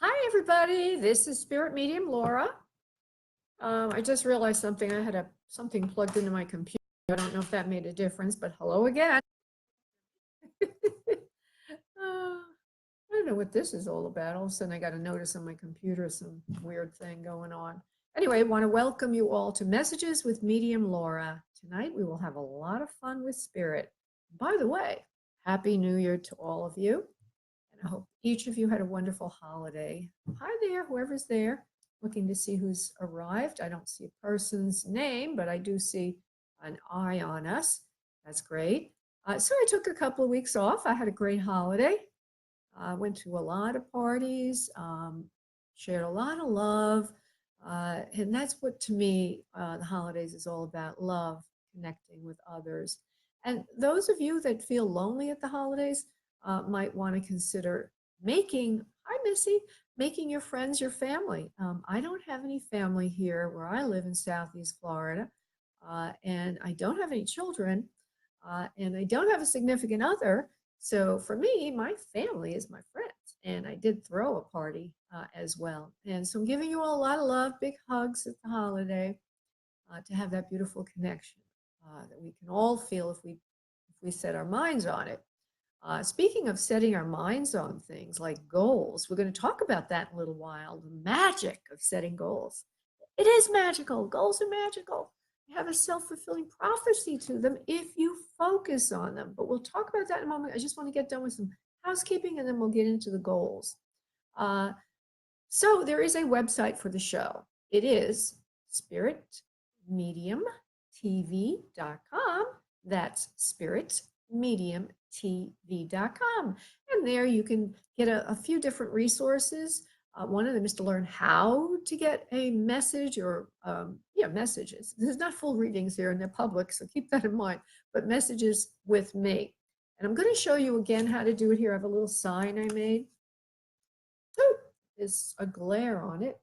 Hi, everybody. This is Spirit Medium Laura. I just realized something. I had something plugged into my computer. I don't know if that made a difference, but hello again. I don't know what this is all about. All of a sudden, I got a notice on my computer, some weird thing going on. Anyway, I want to welcome you all to Messages with Medium Laura. Tonight, we will have a lot of fun with Spirit. By the way, Happy New Year to all of you. I hope each of you had a wonderful holiday. Hi there, whoever's there. Looking to see who's arrived. I don't see a person's name, but I do see an eye on us. That's great. So I took a couple of weeks off. I had a great holiday. Went to a lot of parties, shared a lot of love. And that's what, to me, the holidays is all about: love, connecting with others. And those of you that feel lonely at the holidays, might want to consider making, hi Missy, making your friends your family. I don't have any family here where I live in Southeast Florida, and I don't have any children, and I don't have a significant other. So for me, my family is my friends, and I did throw a party as well. And so I'm giving you all a lot of love, big hugs at the holiday, to have that beautiful connection that we can all feel if we set our minds on it. Speaking of setting our minds on things like goals, we're going to talk about that in a little while, the magic of setting goals. It is magical. Goals are magical. They have a self-fulfilling prophecy to them if you focus on them. But we'll talk about that in a moment. I just want to get done with some housekeeping, and then we'll get into the goals. So there is a website for the show. It is spiritmediumtv.com. That's spiritmediumtv.com. And there you can get a few different resources. One of them is to learn how to get a message or, messages. There's not full readings here, and they're public, so keep that in mind, but messages with me. And I'm going to show you again how to do it here. I have a little sign I made. There's a glare on it.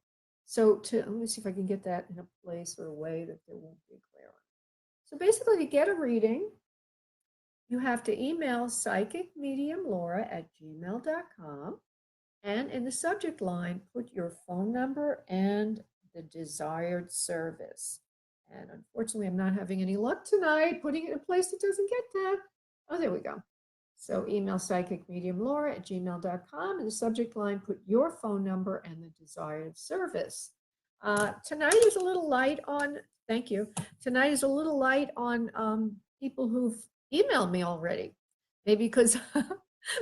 So let me see if I can get that in a place or a way that there won't be a glare on it. So basically, to get a reading, you have to email psychicmediumlaura@gmail.com, and in the subject line, put your phone number and the desired service. And unfortunately, I'm not having any luck tonight putting it in a place that doesn't get that. Oh, there we go. So email psychicmediumlaura@gmail.com, and the subject line, put your phone number and the desired service. Tonight is a little light on, thank you. Tonight is a little light on people who've emailed me already. Maybe because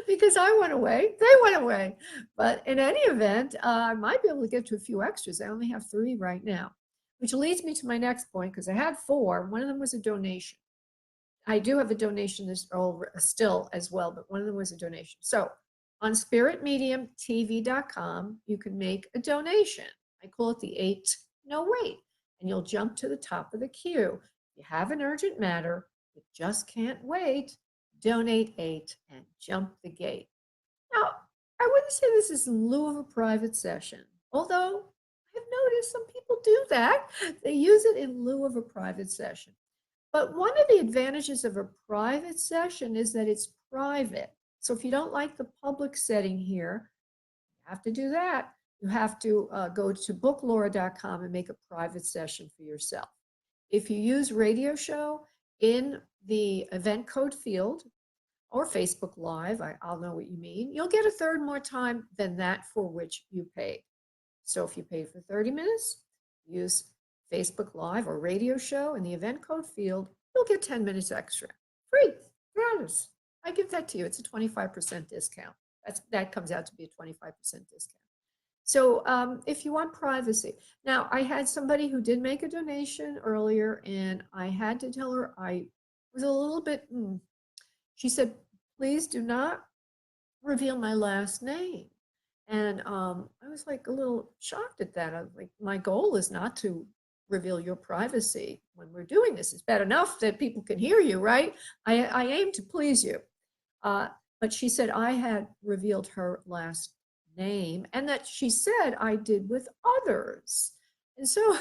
because I went away, they went away. But in any event, I might be able to get to a few extras. I only have 3 right now, which leads me to my next point, because I had 4. One of them was a donation. I do have a donation still as well, but one of them was a donation. So on spiritmediumtv.com, you can make a donation. I call it the 8 no wait, and you'll jump to the top of the queue. If you have an urgent matter, you just can't wait, donate 8 and jump the gate. Now, I wouldn't say this is in lieu of a private session, although I've noticed some people do that. They use it in lieu of a private session. But one of the advantages of a private session is that it's private. So if you don't like the public setting here, you have to do that. You have to go to booklaura.com and make a private session for yourself. If you use radio show in the event code field or Facebook Live, I'll know what you mean, you'll get a third more time than that for which you paid. So if you paid for 30 minutes, use Facebook Live or radio show in the event code field, you'll get 10 minutes extra. Free, gratis. I give that to you. It's a 25% discount. That comes out to be a 25% discount. So if you want privacy. Now, I had somebody who did make a donation earlier, and I had to tell her I was a little bit, she said, please do not reveal my last name. And I was like a little shocked at that. I was like, my goal is not to reveal your privacy when we're doing this. It's bad enough that people can hear you, right? I aim to please you. But she said I had revealed her last name, and that she said I did with others. And so,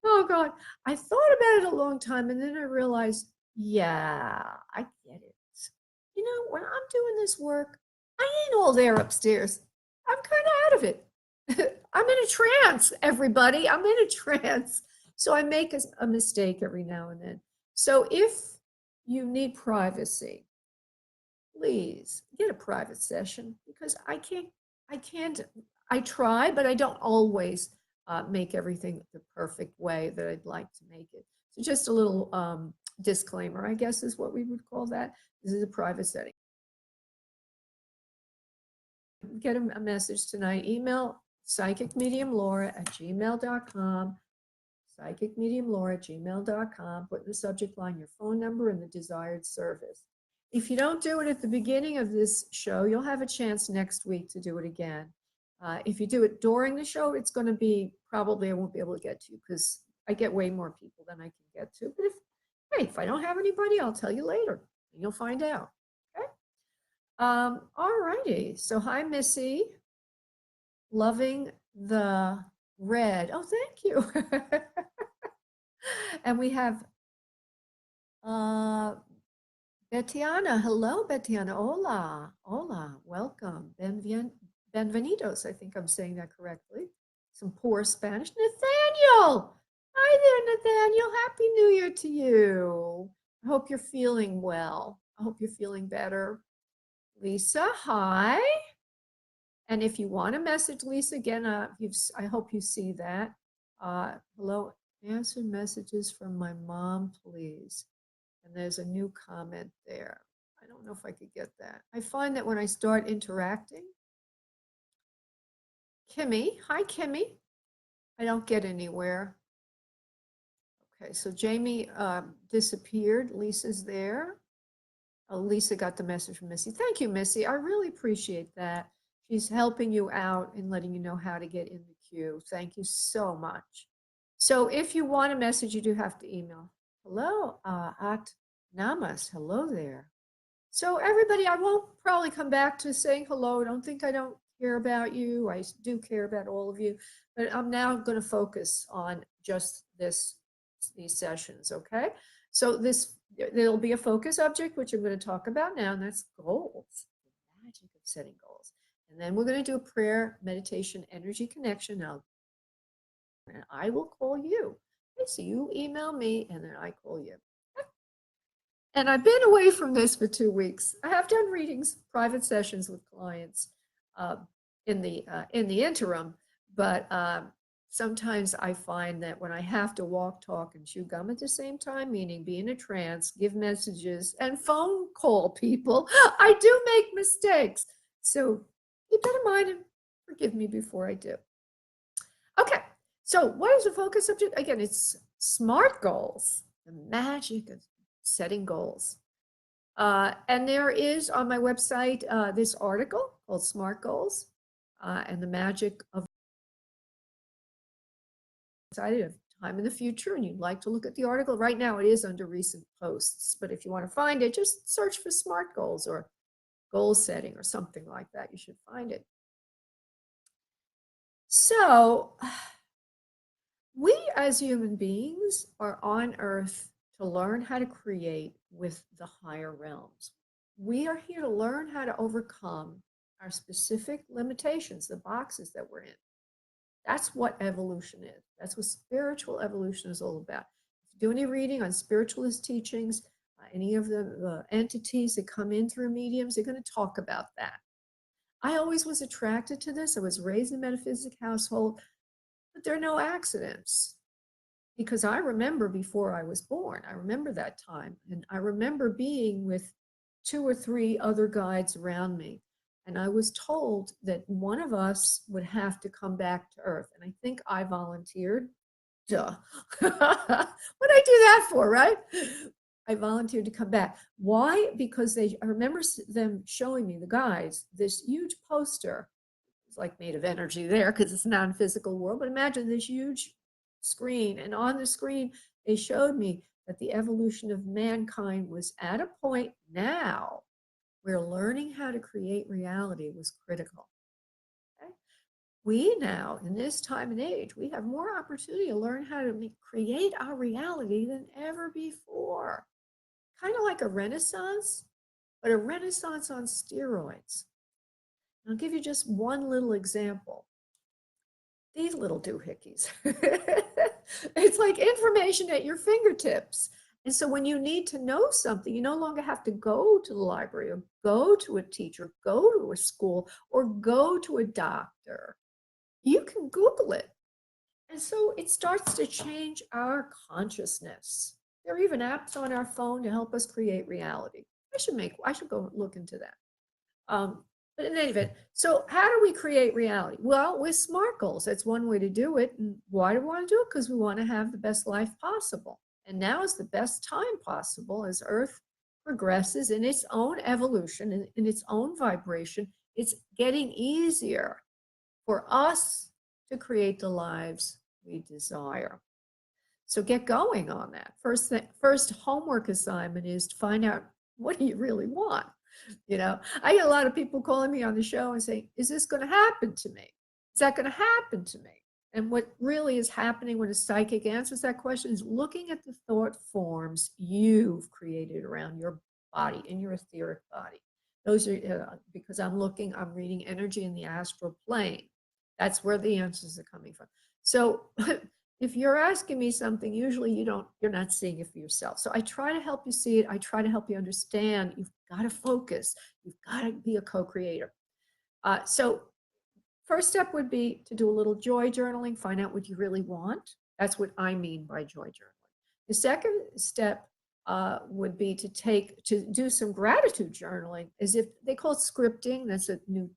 oh God, I thought about it a long time, and then I realized, yeah, I get it. You know, when I'm doing this work, I ain't all there upstairs. I'm kind of out of it. I'm in a trance, everybody. I'm in a trance. So I make a mistake every now and then. So if you need privacy, please get a private session, because I try, but I don't always make everything the perfect way that I'd like to make it. So just a little disclaimer, I guess, is what we would call that. This is a private setting. Get a message tonight. Email psychicmediumlaura@gmail.com. psychicmediumlaura@gmail.com. Put in the subject line your phone number and the desired service. If you don't do it at the beginning of this show, you'll have a chance next week to do it again. If you do it during the show, it's going to be probably I won't be able to get to you, because I get way more people than I can get to. But if I don't have anybody, I'll tell you later, and you'll find out. Okay. All righty. So hi, Missy. Loving the red. Oh, thank you. And we have Betiana. Hello, Betiana. Hola. Hola. Welcome. Benvenidos. I think I'm saying that correctly. Some poor Spanish. Nathaniel. Hi there, Nathaniel. Happy New Year to you. I hope you're feeling well. I hope you're feeling better. Lisa, hi. And if you want to message Lisa again, I hope you see that. Hello, answer messages from my mom, please. And there's a new comment there. I don't know if I could get that. I find that when I start interacting, Kimmy, hi Kimmy, I don't get anywhere. Okay, so Jamie disappeared. Lisa's there. Oh, Lisa got the message from Missy. Thank you, Missy. I really appreciate that. She's helping you out and letting you know how to get in the queue. Thank you so much. So if you want a message, you do have to email. Hello, at Namas. Hello there. So everybody, I won't probably come back to saying hello. Don't think I don't care about you. I do care about all of you. But I'm now going to focus on just these sessions, okay? So there'll be a focus object, which I'm going to talk about now, and that's goals, the magic of setting goals. And then we're going to do a prayer, meditation, energy connection. And I will call you. Okay, so you email me, and then I call you. And I've been away from this for 2 weeks. I have done readings, private sessions with clients in the interim, but sometimes I find that when I have to walk, talk, and chew gum at the same time, meaning be in a trance, give messages, and phone call people, I do make mistakes. So keep that in mind and forgive me before I do. Okay, so what is the focus subject? Again, it's SMART goals, the magic of setting goals. And there is on my website this article called SMART Goals and the magic of time in the future, and you'd like to look at the article. Right now it is under recent posts, but if you want to find it, just search for SMART goals or goal setting or something like that. You should find it. So we as human beings are on Earth to learn how to create with the higher realms. We are here to learn how to overcome our specific limitations, the boxes that we're in. That's what evolution is. That's what spiritual evolution is all about. If you do any reading on spiritualist teachings, any of the entities that come in through mediums, they're going to talk about that. I always was attracted to this. I was raised in a metaphysic household, but there are no accidents. Because I remember before I was born, I remember that time. And I remember being with 2 or 3 other guides around me. And I was told that one of us would have to come back to Earth. And I think I volunteered. Duh. What'd I do that for, right? I volunteered to come back. Why? Because I remember them showing me, the guides, this huge poster. It's like made of energy there because it's a non-physical world. But imagine this huge screen. And on the screen, they showed me that the evolution of mankind was at a point now where learning how to create reality was critical. Okay? We now, in this time and age, we have more opportunity to learn how to create our reality than ever before. Kind of like a renaissance, but a renaissance on steroids. I'll give you just one little example. these little doohickeys. It's like information at your fingertips. And so when you need to know something, you no longer have to go to the library or go to a teacher, go to a school, or go to a doctor. You can Google it. And so it starts to change our consciousness. There are even apps on our phone to help us create reality. I should go look into that. But in any event, so how do we create reality? Well, with SMART goals. That's one way to do it. And why do we want to do it? Because we want to have the best life possible. And now is the best time possible as Earth progresses in its own evolution, in its own vibration. It's getting easier for us to create the lives we desire. So get going on that. First homework assignment is to find out, what do you really want? You know, I get a lot of people calling me on the show and saying, is this going to happen to me? Is that going to happen to me? And what really is happening when a psychic answers that question is looking at the thought forms you've created around your body, in your etheric body. Those are, because I'm reading energy in the astral plane. That's where the answers are coming from. So if you're asking me something, usually you're not seeing it for yourself. So I try to help you see it. I try to help you understand. You've got to focus. You've got to be a co-creator. So first step would be to do a little joy journaling, find out what you really want. That's what I mean by joy journaling. The second step would be to do some gratitude journaling, as if they call it scripting. That's a new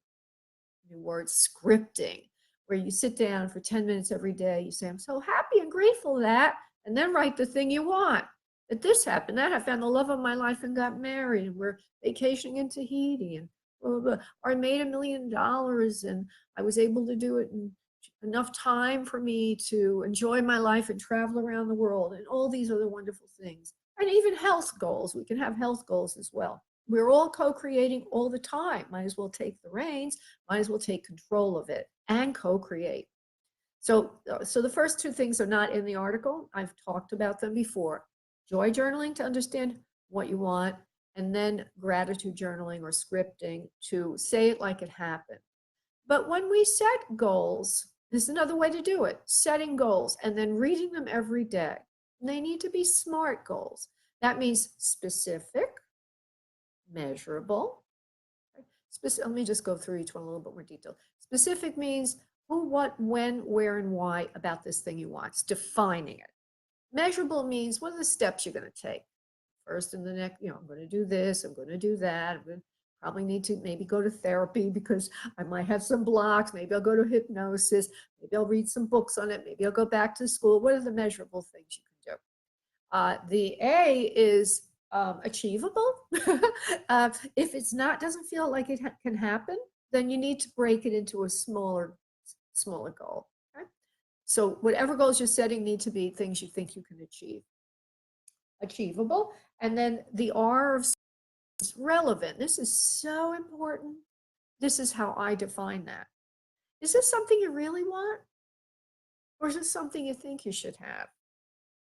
word, scripting, where you sit down for 10 minutes every day. You say, I'm so happy and grateful for that, and then write the thing you want. That this happened, that I found the love of my life and got married, and we're vacationing in Tahiti, and blah, blah, blah. Or I made $1 million and I was able to do it in enough time for me to enjoy my life and travel around the world, and all these other wonderful things. And even health goals. We can have health goals as well. We're all co-creating all the time. Might as well take the reins, might as well take control of it and co-create. So the first two things are not in the article. I've talked about them before. Joy journaling to understand what you want, and then gratitude journaling or scripting to say it like it happened. But when we set goals, there's another way to do it, setting goals and then reading them every day. And they need to be SMART goals. That means specific, measurable. Let me just go through each one a little bit more detail. Specific means who, what, when, where, and why about this thing you want. It's defining it. Measurable means what are the steps you're going to take? First and the next, I'm going to do this, I'm going to do that. I'm going to probably need to maybe go to therapy because I might have some blocks. Maybe I'll go to hypnosis. Maybe I'll read some books on it. Maybe I'll go back to school. What are the measurable things you can do? The A is achievable. If it's not, doesn't feel like it can happen, then you need to break it into a smaller goal. Okay? So whatever goals you're setting need to be things you think you can achieve. Achievable. And then the R of is relevant. This is so important. This is how I define that. Is this something you really want? Or is this something you think you should have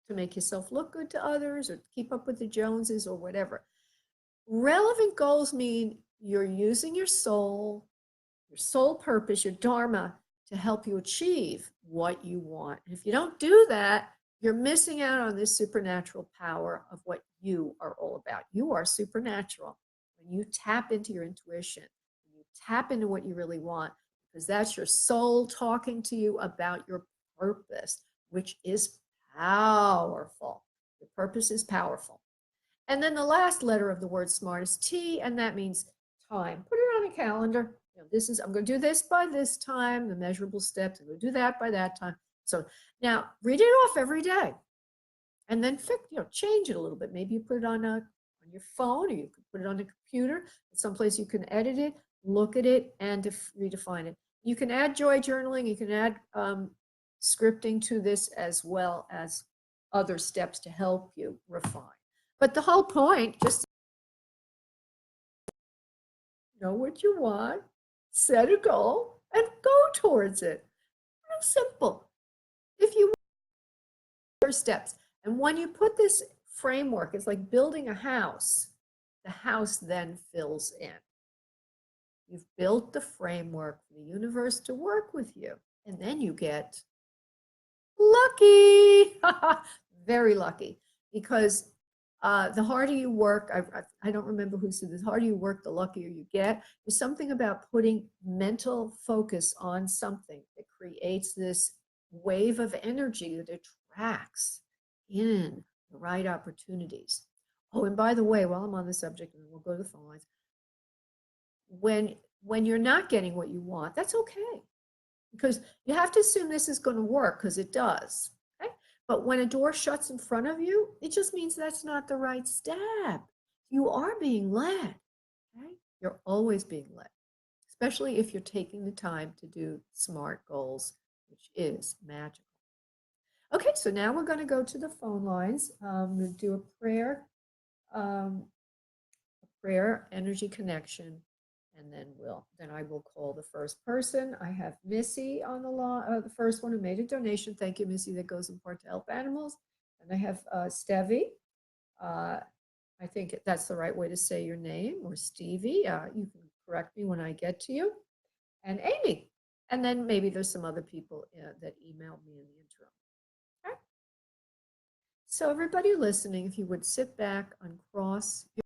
to make yourself look good to others or keep up with the Joneses or whatever? Relevant goals mean you're using your soul purpose, your dharma, to help you achieve what you want. And if you don't do that, you're missing out on this supernatural power of what you are all about. You are supernatural when you tap into your intuition, when you tap into what you really want, because that's your soul talking to you about your purpose, which is powerful. Your purpose is powerful. And then the last letter of the word SMART is T, and that means time. Put it on a calendar. I'm going to do this by this time, the measurable steps. I'm going to do that by that time. So now read it off every day, and then change it a little bit. Maybe you put it on your phone, or you could put it on a computer. Someplace you can edit it, look at it, and redefine it. You can add joy journaling. You can add scripting to this, as well as other steps to help you refine. But the whole point, just know what you want, set a goal, and go towards it. Simple. If you want steps, and when you put this framework, it's like building a house. The house then fills in. You've built the framework for the universe to work with you, And then you get lucky, very lucky, because the harder you work, I don't remember who said this, the harder you work, the luckier you get. There's something about putting mental focus on something that creates this wave of energy that attracts in the right opportunities. Oh, and by the way, while I'm on the subject, and we'll go to the phone lines, when you're not getting what you want, that's okay. Because you have to assume this is going to work, because it does. Okay? But when a door shuts in front of you, it just means that's not the right step. You are being led. Okay? You're always being led, especially if you're taking the time to do SMART goals, which is magical. Okay, so now we're going to go to the phone lines. We'll do a prayer, energy connection, and then I will call the first person. I have Missy on the line, the first one who made a donation. Thank you, Missy. That goes in part to help animals. And I have Stevie. I think that's the right way to say your name, or Stevie. You can correct me when I get to you. And Amy. And then maybe there's some other people that emailed me in the interim. Okay. So everybody listening, if you would sit back, uncross your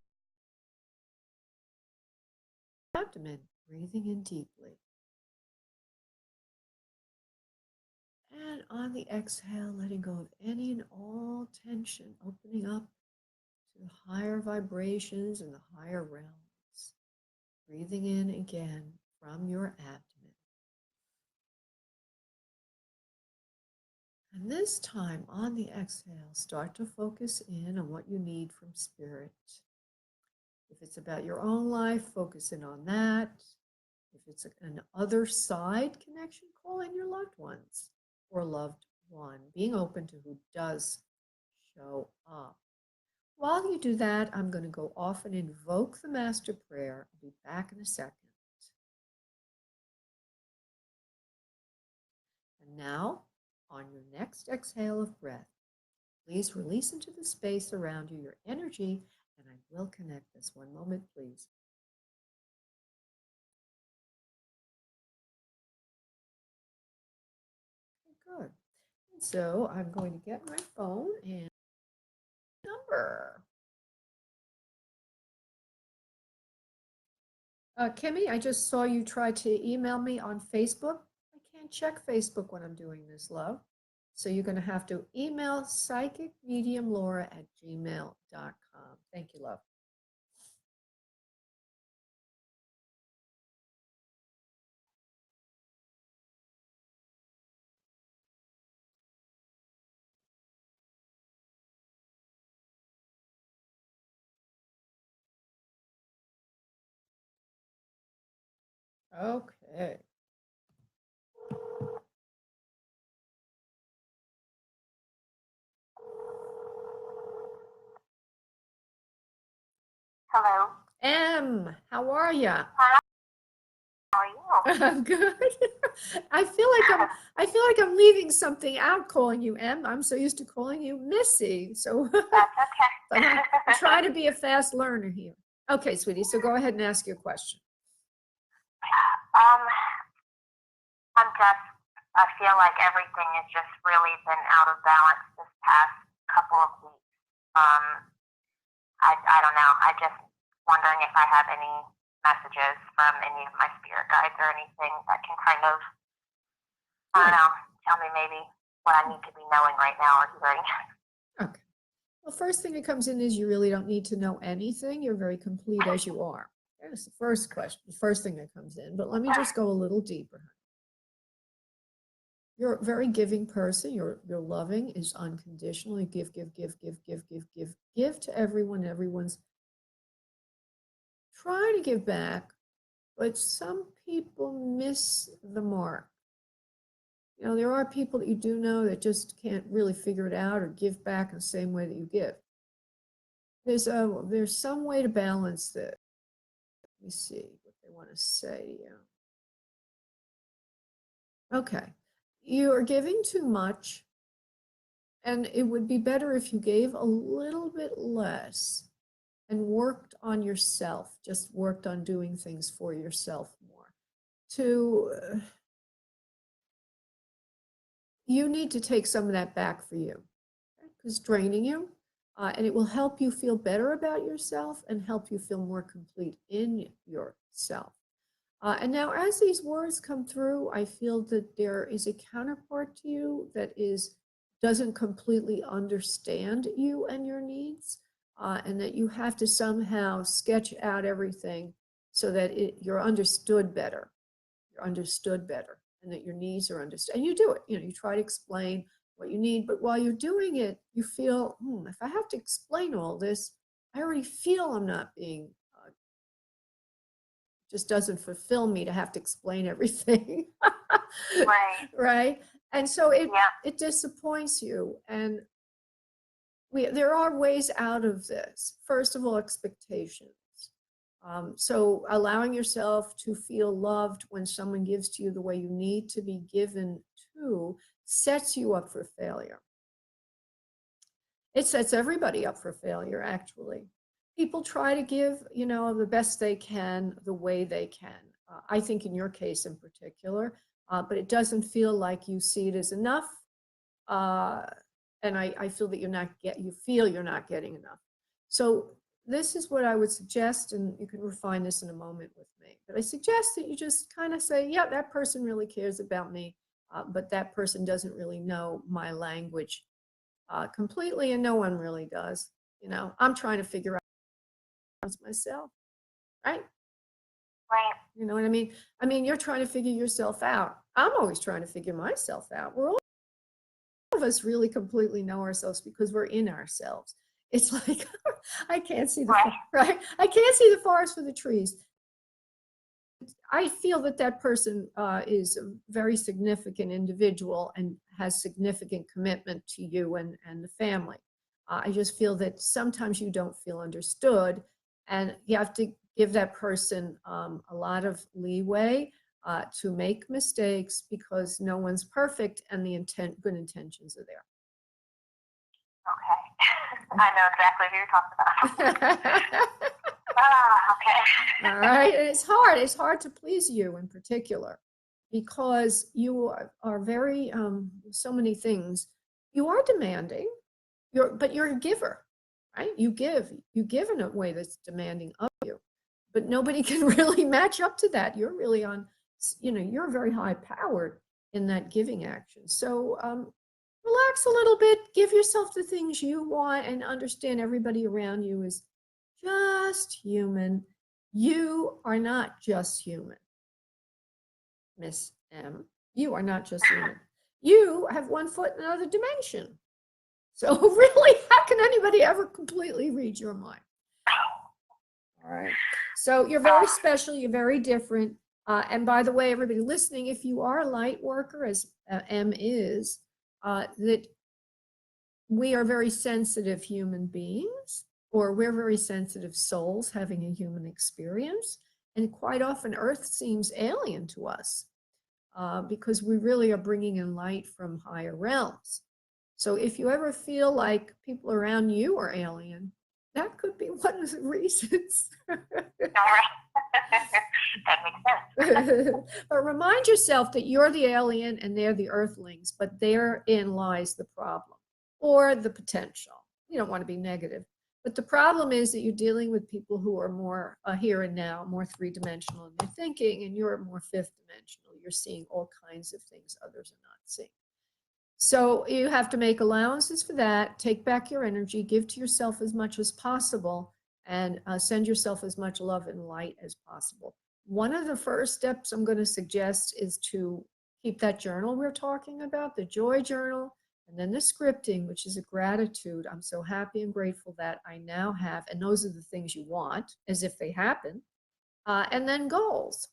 abdomen, breathing in deeply. And on the exhale, letting go of any and all tension, opening up to the higher vibrations and the higher realms. Breathing in again from your abdomen. And this time on the exhale, start to focus in on what you need from spirit. If it's about your own life, focus in on that. If it's an other side connection, call in your loved ones or loved one, being open to who does show up. While you do that, I'm going to go off and invoke the Master Prayer. I'll be back in a second. And now, on your next exhale of breath, please release into the space around you your energy, and I will connect this. One moment, please. Okay, good. And so I'm going to get my phone and number. Kimmy, I just saw you try to email me on Facebook. I can't check Facebook when I'm doing this, love. So you're going to have to email psychicmediumlaura@gmail.com. Thank you, love. Okay. Hello. M, how are you? Hi. How are you? I'm good. I feel like I'm leaving something out calling you M. I'm so used to calling you Missy. So That's okay. but I try to be a fast learner here. Okay, sweetie. So go ahead and ask your question. I feel like everything has just really been out of balance this past couple of weeks. I don't know. I just wondering if I have any messages from any of my spirit guides or anything that can kind of, I don't know, tell me maybe what I need to be knowing right now or hearing. Okay. Well, first thing that comes in is you really don't need to know anything. You're very complete as you are. There's the first question, the first thing that comes in. But let me just go a little deeper. You're a very giving person. You're loving, is unconditional. You give to everyone. Everyone's trying to give back, but some people miss the mark. You know, there are people that you do know that just can't really figure it out or give back in the same way that you give. There's some way to balance this. Let me see what they want to say to you. Okay. You are giving too much, and it would be better if you gave a little bit less and worked on yourself, just worked on doing things for yourself more. you need to take some of that back for you, because it's draining you, and it will help you feel better about yourself and help you feel more complete in yourself. And now as these words come through, I feel that there is a counterpart to you that doesn't completely understand you and your needs, and that you have to somehow sketch out everything so that you're understood better. You're understood better, and that your needs are understood. And you do it. You try to explain what you need, but while you're doing it, you feel, if I have to explain all this, I already feel I'm not being just doesn't fulfill me to have to explain everything. Right. Right. And so it disappoints you. And there are ways out of this. First of all, expectations. So allowing yourself to feel loved when someone gives to you the way you need to be given to sets you up for failure. It sets everybody up for failure, actually. People try to give, the best they can, the way they can. I think in your case in particular, but it doesn't feel like you see it as enough. And I feel that you feel you're not getting enough. So this is what I would suggest, and you can refine this in a moment with me. But I suggest that you just kind of say, yeah, that person really cares about me, but that person doesn't really know my language completely, and no one really does. I'm trying to figure out myself, right? Right. You know what I mean? I mean, you're trying to figure yourself out. I'm always trying to figure myself out. We're all of us really completely know ourselves because we're in ourselves. It's like, I can't see the right. I can't see the forest for the trees. I feel that person is a very significant individual and has significant commitment to you and the family. I just feel that sometimes you don't feel understood, and you have to give that person a lot of leeway to make mistakes, because no one's perfect and the good intentions are there. Okay. I know exactly who you're talking about. Okay. All right. And it's hard. It's hard to please you in particular, because you are very, so many things. You are demanding, but you're a giver, right? You give in a way that's demanding of you, but nobody can really match up to that. You're really you're very high powered in that giving action. So relax a little bit, give yourself the things you want, and understand everybody around you is just human. You are not just human, Miss M. You are not just human. You have one foot in another dimension. So really, how can anybody ever completely read your mind? All right. So you're very special. You're very different. And by the way, everybody listening, if you are a light worker, as M is, that we are very sensitive human beings, or we're very sensitive souls having a human experience. And quite often Earth seems alien to us because we really are bringing in light from higher realms. So if you ever feel like people around you are alien, that could be one of the reasons. That makes sense. But remind yourself that you're the alien and they're the earthlings, but therein lies the problem or the potential. You don't want to be negative. But the problem is that you're dealing with people who are more here and now, more three-dimensional in their thinking, and you're more fifth-dimensional. You're seeing all kinds of things others are not seeing. So you have to make allowances for that, take back your energy, give to yourself as much as possible, and send yourself as much love and light as possible. One of the first steps I'm going to suggest is to keep that journal we're talking about, the joy journal, and then the scripting, which is a gratitude. I'm so happy and grateful that I now have, and those are the things you want as if they happen, and then goals.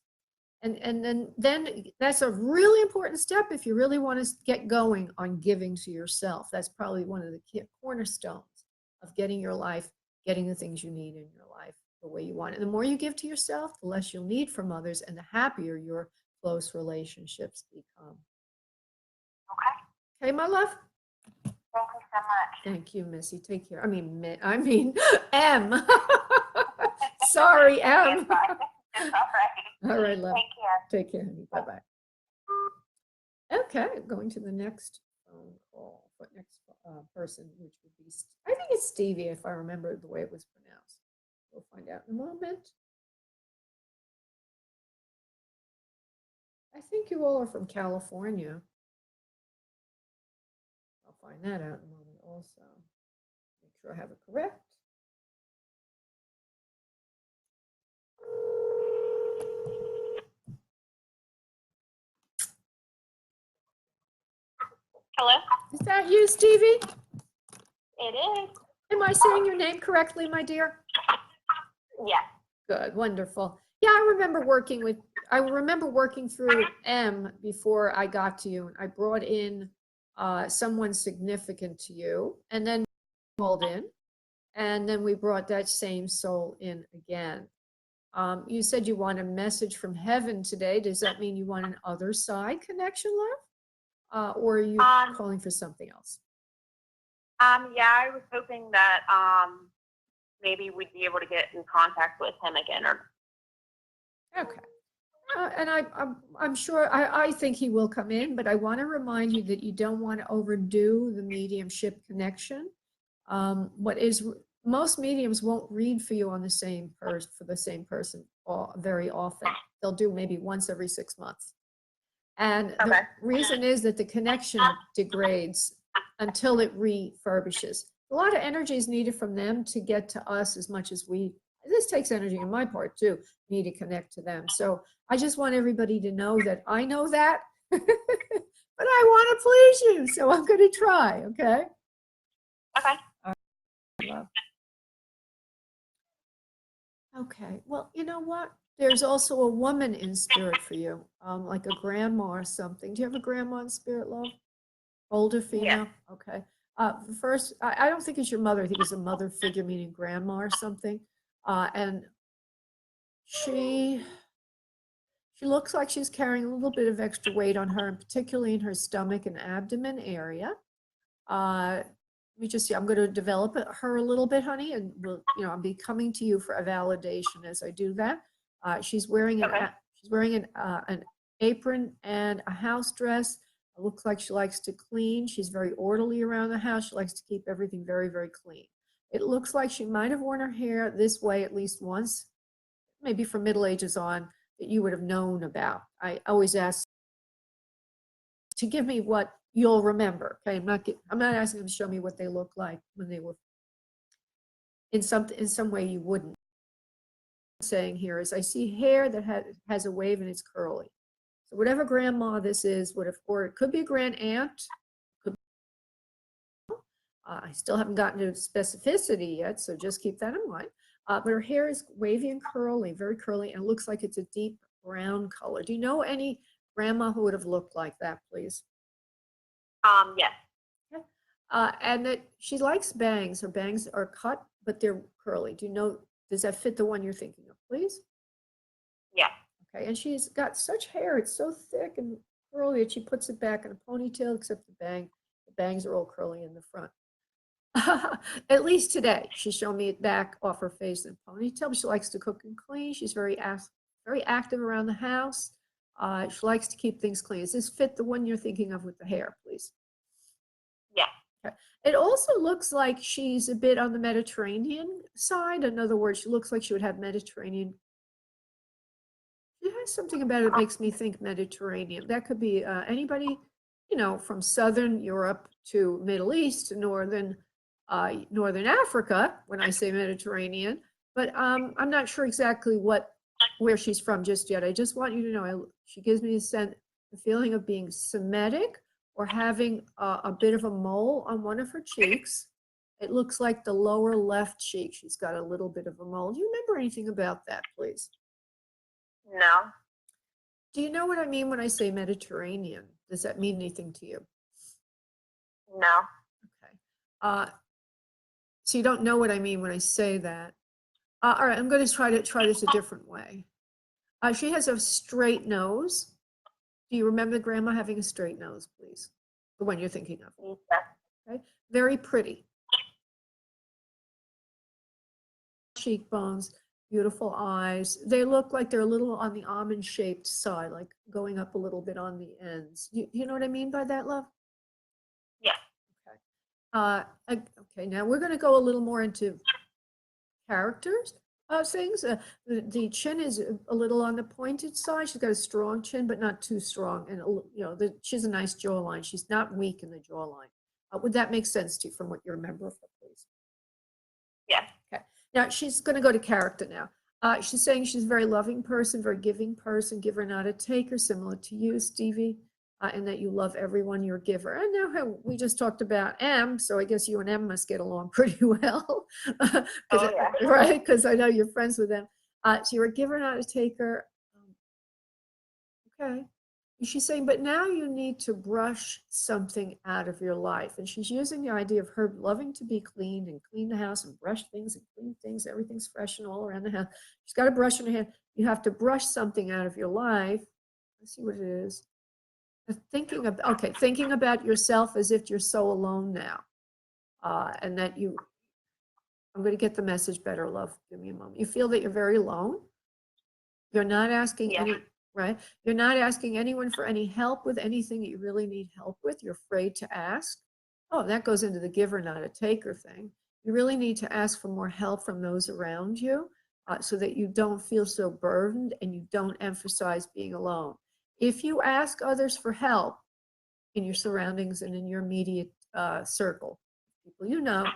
And then that's a really important step if you really want to get going on giving to yourself. That's probably one of the key cornerstones of getting your life, getting the things you need in your life the way you want it. The more you give to yourself, the less you'll need from others, and the happier your close relationships become. Okay, my love? Thank you so much. Thank you, Missy. Take care. I mean, M. Sorry, M. It's fine. It's all right. All right, love. Take care. Take care, honey. Bye-bye. Okay, going to the next phone call. What next person, which would be, I think it's Stevie, if I remember the way it was pronounced. We'll find out in a moment. I think you all are from California. I'll find that out in a moment also. Make sure I have it correct. Hello? Is that you, Stevie? It is. Am I saying your name correctly, my dear? Yes. Good, wonderful. Yeah, I remember working through M before I got to you. I brought in someone significant to you, and then called in, and then we brought that same soul in again. You said you want a message from heaven today. Does that mean you want an other side connection, love? Or are you calling for something else? Yeah, I was hoping that maybe we'd be able to get in contact with him again. Okay. And I'm sure, I think he will come in, but I want to remind you that you don't want to overdo the mediumship connection. Most mediums won't read for you on the same person very often. They'll do maybe once every 6 months. And the reason is that the connection degrades until it refurbishes. A lot of energy is needed from them to get to us as much as this takes energy on my part too, me to connect to them. So I just want everybody to know that I know that, but I want to please you. So I'm going to try, okay? Okay. All right, love. Okay, well, you know what? There's also a woman in spirit for you, like a grandma or something. Do you have a grandma in spirit, love? Older female? Yeah. Okay. First, I don't think it's your mother. I think it's a mother figure, meaning grandma or something. And she looks like she's carrying a little bit of extra weight on her, and particularly in her stomach and abdomen area. Let me just see. I'm going to develop her a little bit, honey, and I'll be coming to you for a validation as I do that. She's wearing an apron and a house dress. It looks like she likes to clean. She's very orderly around the house. She likes to keep everything very, very clean. It looks like she might have worn her hair this way at least once, maybe from Middle Ages on, that you would have known about. I always ask to give me what you'll remember. Okay, I'm not asking them to show me what they look like when they were in some way you wouldn't. What I'm saying here is I see hair that has a wave and it's curly. So whatever grandma this is, or it could be a grand aunt. I still haven't gotten to specificity yet, so just keep that in mind. But her hair is wavy and curly, very curly, and it looks like it's a deep brown color. Do you know any grandma who would have looked like that, please? Yes. Okay. And that she likes bangs. Her bangs are cut, but they're curly. Does that fit the one you're thinking of, please? Yeah. Okay, and she's got such hair, it's so thick and curly that she puts it back in a ponytail, except the bangs are all curly in the front. At least today, she's shown me it back off her face in a ponytail. But she likes to cook and clean. She's very active around the house. She likes to keep things clean. Does this fit the one you're thinking of with the hair, please? Yeah. Okay. It also looks like she's a bit on the Mediterranean side. In other words, she looks like she would have Mediterranean. She has something about it that makes me think Mediterranean. That could be anybody, from Southern Europe to Middle East to Northern Africa, when I say Mediterranean, but I'm not sure exactly where she's from just yet. I just want you to know, she gives me the feeling of being Semitic or having a bit of a mole on one of her cheeks. It looks like the lower left cheek. She's got a little bit of a mole. Do you remember anything about that, please? No. Do you know what I mean when I say Mediterranean? Does that mean anything to you? No. Okay. So you don't know what I mean when I say that. All right, I'm going to try this a different way. She has a straight nose. Do you remember grandma having a straight nose, please? The one you're thinking of. Yes. Okay. Very pretty. Cheekbones, beautiful eyes. They look like they're a little on the almond-shaped side, like going up a little bit on the ends. You know what I mean by that, love? Okay, now we're going to go a little more into characters things. The chin is a little on the pointed side. She's got a strong chin, but not too strong. And, she has a nice jawline. She's not weak in the jawline. Would that make sense to you from what you remember of her, please? Yeah. Okay. Now she's going to go to character now. She's saying she's a very loving person, very giving person, giver, not a taker, similar to you, Stevie, and that you love everyone, you're a giver. And now we just talked about M, so I guess you and M must get along pretty well. Yeah. Right? Because I know you're friends with them. So you're a giver, not a taker. Okay. She's saying, but now you need to brush something out of your life. And she's using the idea of her loving to be cleaned and clean the house and brush things and clean things. Everything's fresh and all around the house. She's got a brush in her hand. You have to brush something out of your life. Let's see what it is. Thinking about yourself as if you're so alone now. And that I'm going to get the message better, love. Give me a moment. You feel that you're very alone. You're not asking right? You're not asking anyone for any help with anything that you really need help with. You're afraid to ask. Oh, that goes into the giver, not a taker thing. You really need to ask for more help from those around you so that you don't feel so burdened and you don't emphasize being alone. If you ask others for help in your surroundings and in your immediate circle, people you know,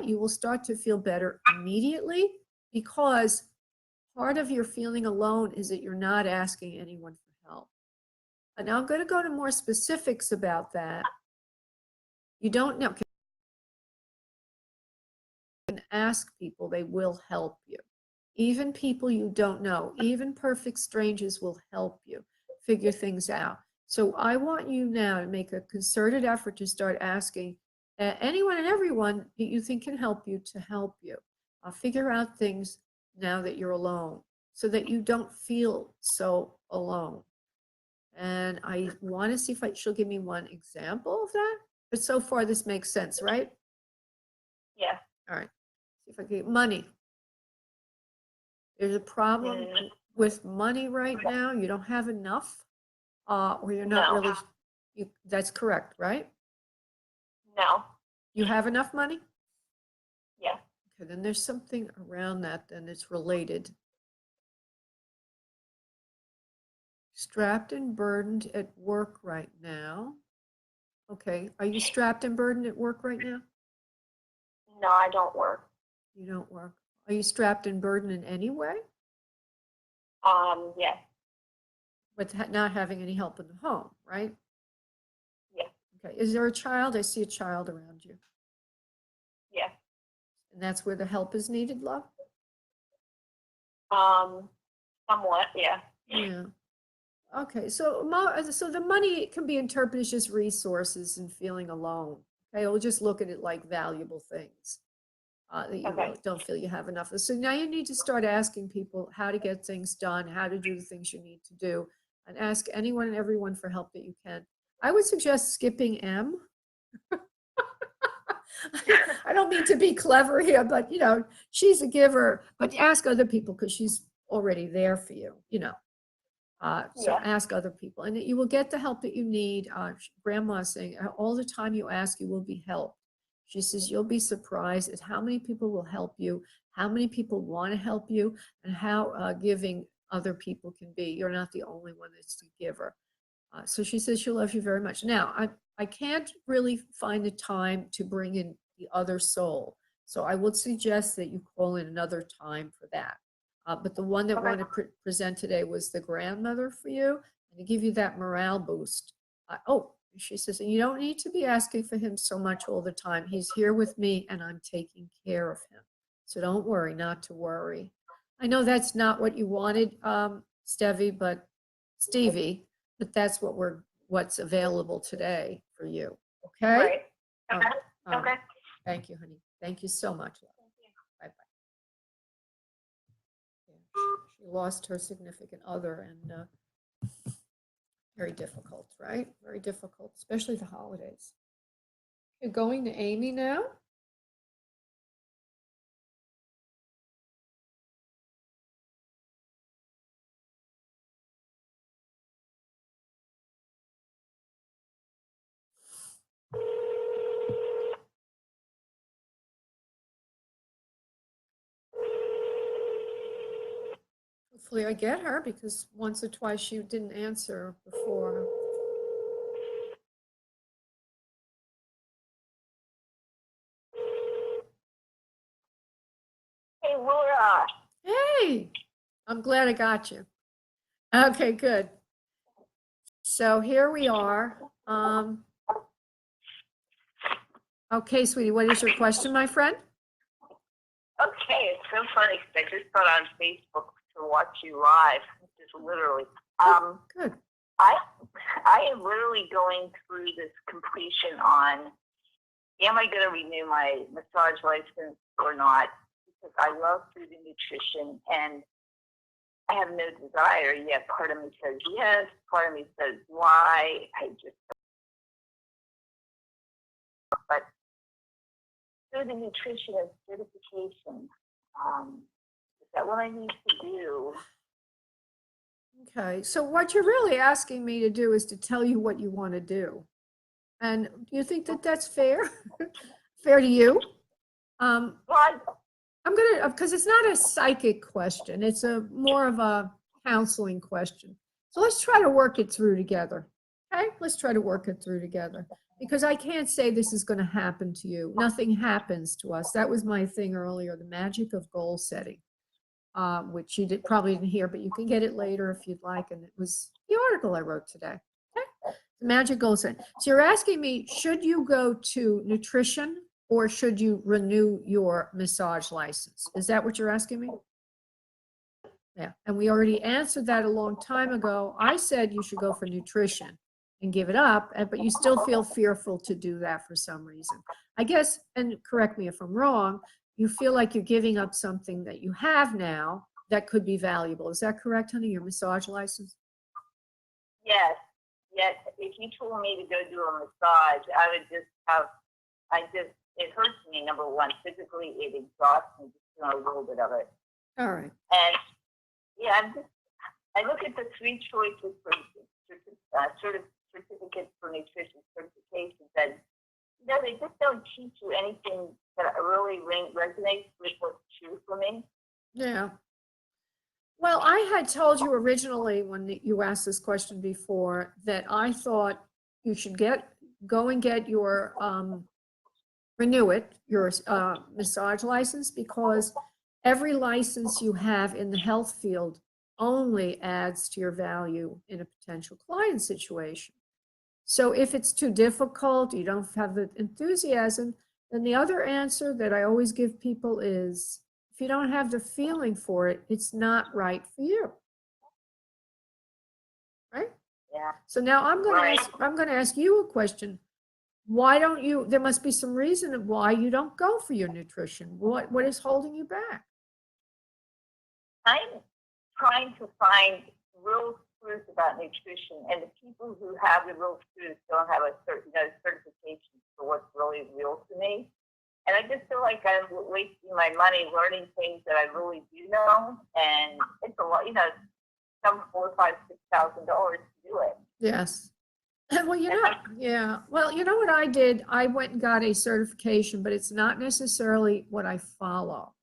you will start to feel better immediately because part of your feeling alone is that you're not asking anyone for help. And now I'm going to go to more specifics about that. You don't know. You can ask people, they will help you. Even people you don't know, even perfect strangers will help you figure things out. So I want you now to make a concerted effort to start asking anyone and everyone that you think can help you to help you. Figure out things now that you're alone, so that you don't feel so alone. And I want to see if she'll give me one example of that. But so far, this makes sense, right? Yeah. All right. See if I can get money. There's a problem with money right now. You don't have enough, or you're not really. That's correct, right? No. You have enough money? Yeah. Okay, then there's something around that, then it's related. Strapped and burdened at work right now. Okay, are you strapped and burdened at work right now? No, I don't work. You don't work. Are you strapped and burdened in any way? Yeah. But not having any help in the home, right? Yeah. Okay, is there a child? I see a child around you. Yeah. And that's where the help is needed, love? Somewhat, yeah. Yeah. Okay, so the money can be interpreted as just resources and feeling alone. Okay, we'll just look at it like valuable things that you really don't feel you have enough of. So now you need to start asking people how to get things done, how to do the things you need to do, and ask anyone and everyone for help that you can. I would suggest skipping M. I don't mean to be clever here, but she's a giver, but ask other people because she's already there for you, So ask other people and you will get the help that you need. Grandma's saying all the time you ask, you will be helped. She says, you'll be surprised at how many people will help you, how many people want to help you, and how giving other people can be. You're not the only one that's a giver. So she says she loves you very much. Now, I can't really find the time to bring in the other soul. So I would suggest that you call in another time for that. But the one that wanted to present today was the grandmother for you, and to give you that morale boost. She says, and you don't need to be asking for him so much all the time. He's here with me, and I'm taking care of him. So don't worry, not to worry. I know that's not what you wanted, Stevie, but that's what's available today for you. Okay? Right. Okay. Okay. Thank you, honey. Thank you so much. Bye-bye. She lost her significant other, and very difficult, right? Very difficult, especially the holidays. You're going to Amy now. Hopefully I get her, because once or twice she didn't answer before. Hey, Laura. Hey, I'm glad I got you. Okay, good. So here we are. Okay, sweetie, what is your question, my friend? Okay, it's so funny because I just got on Facebook to watch you live. Just literally. Good. I am literally going through this completion on, am I going to renew my massage license or not? Because I love food and nutrition, and I have no desire yet. Part of me says yes, part of me says why. I just, but food and nutrition and certification, is that what I need to do? Okay, so what you're really asking me to do is to tell you what you want to do. And do you think that that's fair? Fair to you? Well, I'm gonna, because it's not a psychic question, it's a more of a counseling question. So let's try to work it through together. Okay, let's try to work it through together, because I can't say this is going to happen to you. Nothing happens to us. That was my thing earlier, the magic of goal setting, which you probably didn't hear, but you can get it later if you'd like. And it was the article I wrote today. Okay, the magic goal setting. So you're asking me, should you go to nutrition, or should you renew your massage license? Is that what you're asking me? Yeah, and we already answered that a long time ago. I said you should go for nutrition and give it up, but you still feel fearful to do that for some reason. I guess, and correct me if I'm wrong, you feel like you're giving up something that you have now that could be valuable. Is that correct, honey, your massage license? yes, yes. If you told me to go do a massage, I would just have, it hurts me, number one. Physically, it exhausts me, just doing a little bit of it. All right. And yeah, I look at the three choices for certificates for nutrition certifications, and they just don't teach you anything that really resonates with what's true for me. Yeah. Well, I had told you originally when you asked this question before that I thought you should go and get your renew it, your massage license, because every license you have in the health field only adds to your value in a potential client situation. So if it's too difficult, you don't have the enthusiasm, then the other answer that I always give people is, if you don't have the feeling for it, it's not right for you. Right? Yeah. So now I'm going to ask you a question. Why don't you, there must be some reason of why you don't go for your nutrition. What is holding you back? I'm trying to find real truth about nutrition, and the people who have the real truth don't have a certain certification for what's really real to me. And I just feel like I'm wasting my money learning things that I really do know, and it's a lot, some $4,000, $5,000, $6,000 to do it. Yes. Well, yeah. Well, you know what I did? I went and got a certification, but it's not necessarily what I follow,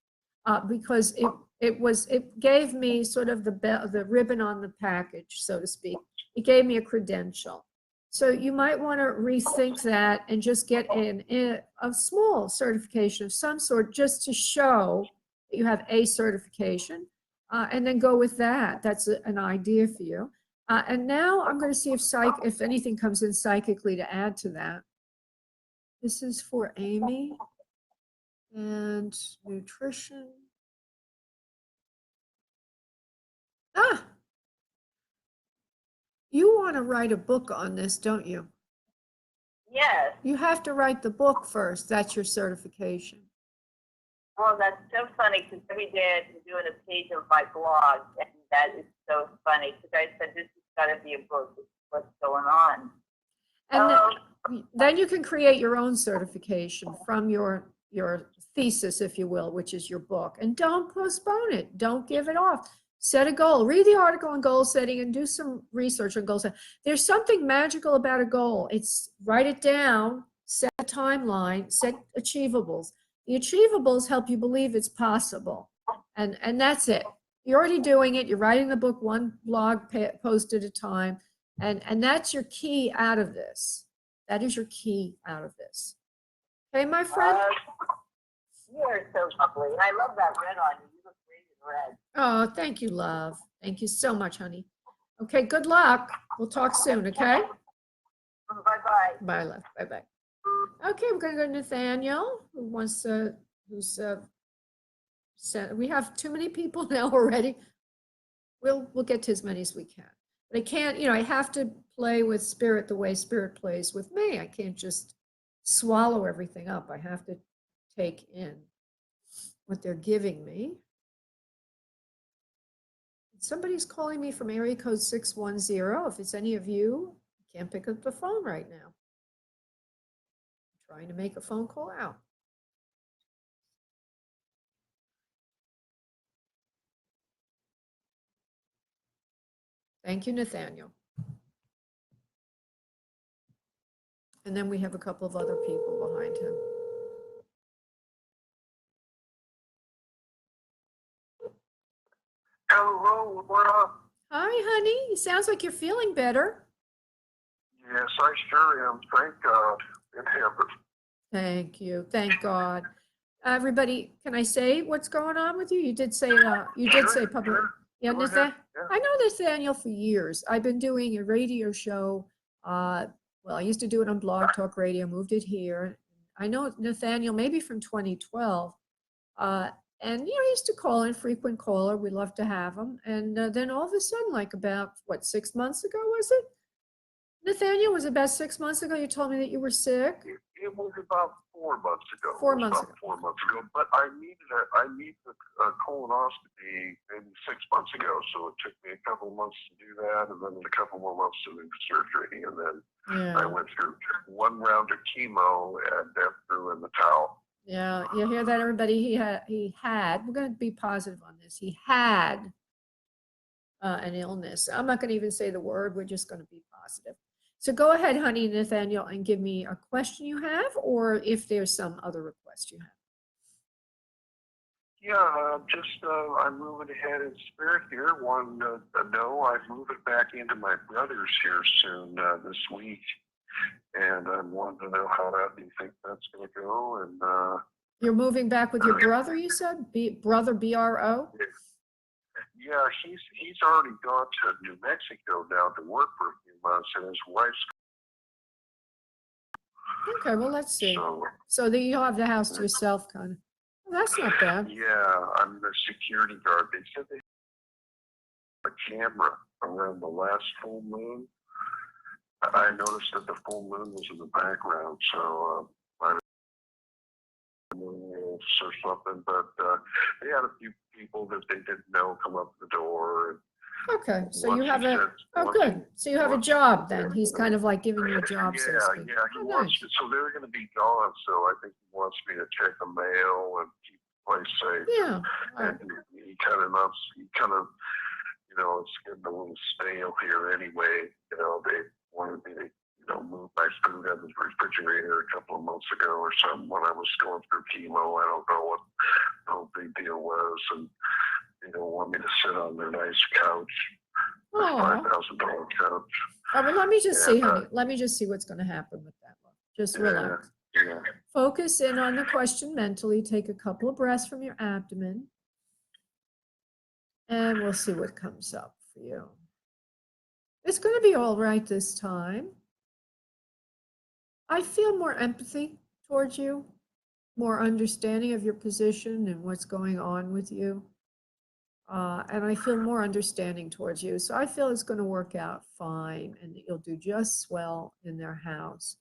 because it gave me sort of the ribbon on the package, so to speak. It gave me a credential. So you might want to rethink that and just get a small certification of some sort, just to show that you have a certification, and then go with that. That's an idea for you. And now I'm going to see if anything comes in psychically to add to that. This is for Amy and nutrition. You want to write a book on this, don't you? Yes. You have to write the book first. That's your certification. Oh, that's so funny, because every day I'm doing a page of my blog, and that is so funny, because I said, this has got to be a book. This is what's going on. And then you can create your own certification from your thesis, if you will, which is your book. And don't postpone it. Don't give it off. Set a goal. Read the article on goal setting and do some research on goal setting. There's something magical about a goal. It's write it down, set a timeline, set achievables. The achievables help you believe it's possible. And that's it. You're already doing it. You're writing the book one blog post at a time. And that's your key out of this. That is your key out of this. Okay, my friend? You are so lovely. I love that red on you. You look great in red. Oh, thank you, love. Thank you so much, honey. Okay, good luck. We'll talk soon, okay? Bye-bye. Bye, love. Bye-bye. Okay, we're going to go to Nathaniel, who wants to, we have too many people now already. We'll get to as many as we can. But I can't, I have to play with spirit the way spirit plays with me. I can't just swallow everything up. I have to take in what they're giving me. Somebody's calling me from area code 610. If it's any of you, I can't pick up the phone right now. I'm trying to make a phone call out. Thank you, Nathaniel. And then we have a couple of other people behind him. Hello, Laura. Hi, honey. It sounds like you're feeling better. Yes, I sure am. Thank God in heaven. Thank you. Thank God. Everybody, can I say what's going on with you? You did say public. Sure. Yeah, Yeah. I know Nathaniel for years. I've been doing a radio show. Well, I used to do it on Blog Talk Radio, moved it here. I know Nathaniel maybe from 2012. And, he used to call in, frequent caller. We love to have him. And then all of a sudden, like about, 6 months ago, was it? Nathaniel, was it about 6 months ago you told me that you were sick? It was about 4 months ago. 4 months ago. 4 months ago. But I needed a colonoscopy maybe 6 months ago. So it took me a couple months to do that, and then a couple more months to do the surgery. And then I went through one round of chemo and then threw in the towel. Yeah, you hear that, everybody? He had, we're going to be positive on this. He had an illness. I'm not going to even say the word. We're just going to be positive. So go ahead, honey, Nathaniel, and give me a question you have, or if there's some other request you have. Yeah, I'm moving ahead in spirit here. I'm moving back into my brother's here soon this week. And I'm wanting to know how do you think that's going to go? And you're moving back with your brother, you said? Brother, BRO? Yeah, he's already gone to New Mexico now to work for a few months, and his wife's. Okay, well, let's see. So you'll have the house to yourself, kind of. Well, that's not bad. Yeah, I'm the security guard. They said they had a camera around the last full moon. I noticed that the full moon was in the background, so I or something. But they had a few people that they didn't know come up the door. Okay, so you have good. So you have a job then. He's kind of like giving you a job. Yeah, he wants to. So they're going to be gone. So I think he wants me to check the mail and keep the place safe. Yeah. And he kind of, it's getting a little stale here anyway. They wanted me to, move my food out of the refrigerator a couple of months ago or something when I was going through chemo. I don't know what the whole big deal was. And they don't want me to sit on their nice couch, $5,000 couch. Oh, well, let me just see, honey. Let me just see what's going to happen with that one. Just relax. Yeah. Focus in on the question mentally. Take a couple of breaths from your abdomen. And we'll see what comes up for you. It's going to be all right this time. I feel more empathy towards you, more understanding of your position and what's going on with you. And I feel more understanding towards you. So I feel it's going to work out fine and that you'll do just well in their house.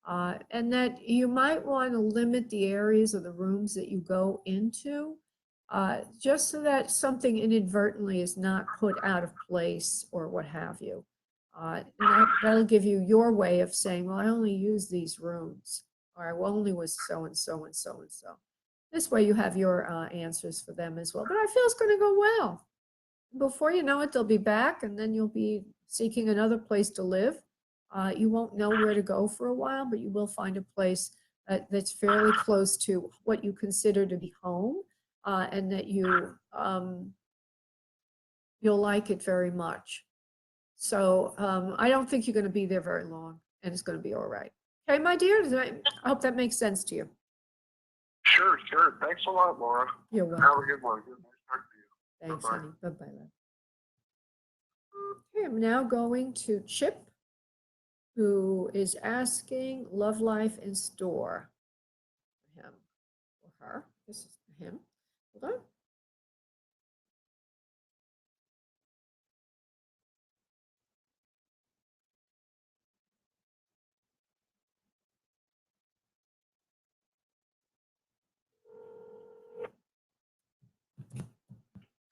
And that you might want to limit the areas of the rooms that you go into, just so that something inadvertently is not put out of place or what have you. And that'll give you your way of saying, well, I only use these rooms, or I only was so and so and so and so. This way you have your answers for them as well. But I feel it's going to go well. Before you know it, they'll be back, and then you'll be seeking another place to live. You won't know where to go for a while, but you will find a place that's fairly close to what you consider to be home, and that you You'll like it very much. So I don't think you're going to be there very long, and it's going to be all right. Okay, my dear, I hope that makes sense to you. Sure. Thanks a lot, Laura. You're welcome. Have a good one. Good nice talking to you. Thanks, Bye-bye. honey. Bye-bye, love. Okay, I'm now going to Chip, who is asking love life in store for him or her. This is for him. Hold on.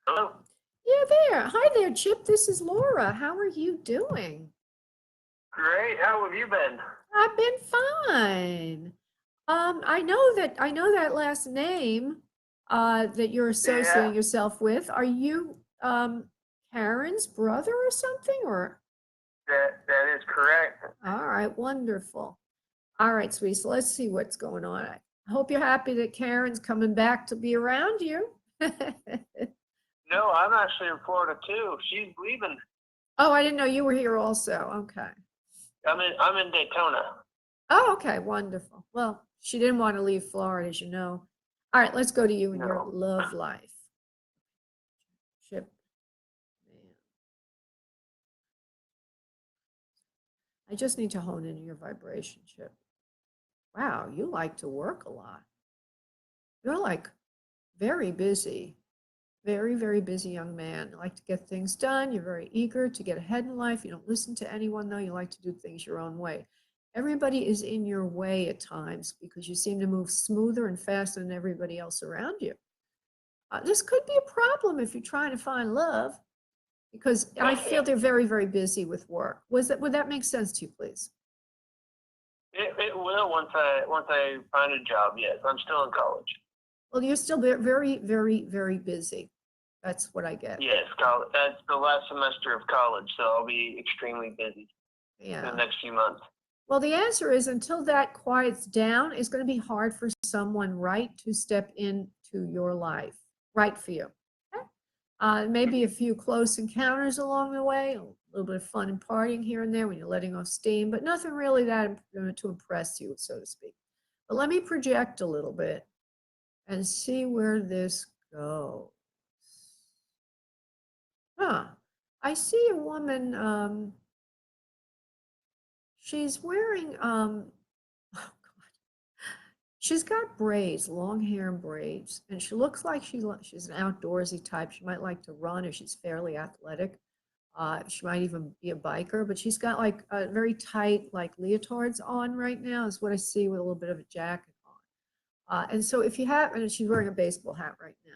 Hello. Yeah, there. Hi there, Chip. This is Laura. How are you doing? Great. How have you been? I've been fine. I know that last name that you're associating yourself with. Are you Karen's brother or something? Or That is correct. all right, wonderful. All right, sweetie. So let's see what's going on. I hope you're happy that Karen's coming back to be around you. No, I'm actually in Florida too. She's leaving. Oh, I didn't know you were here also. Okay. I'm in Daytona. Oh, okay, wonderful. Well, she didn't want to leave Florida, as you know. All right, let's go to you and your No. love life. Chip. Man. I just need to hone in your vibration, Chip. Wow, you like to work a lot. You're like very busy. Very, very busy young man. You like to get things done. You're very eager to get ahead in life. You don't listen to anyone, though. You like to do things your own way. Everybody is in your way at times because you seem to move smoother and faster than everybody else around you. This could be a problem if you're trying to find love, because I feel they're very, very busy with work. Would that make sense to you, please? It will once I find a job. Yes, I'm still in college. Well, you're still very, very, very busy. That's what I get. Yes, college. That's the last semester of college, so I'll be extremely busy in the next few months. Well, the answer is until that quiets down, it's going to be hard for someone right to step into your life, right for you. Okay? Maybe a few close encounters along the way, a little bit of fun and partying here and there when you're letting off steam, but nothing really that to impress you, so to speak. But let me project a little bit and see where this goes. I see a woman, she's wearing, oh God, she's got braids, long hair and braids, and she looks like she's an outdoorsy type. She might like to run, or she's fairly athletic. She might even be a biker, but she's got like very tight, like leotards on right now, is what I see, with a little bit of a jacket on. And so if you have, and she's wearing a baseball hat right now.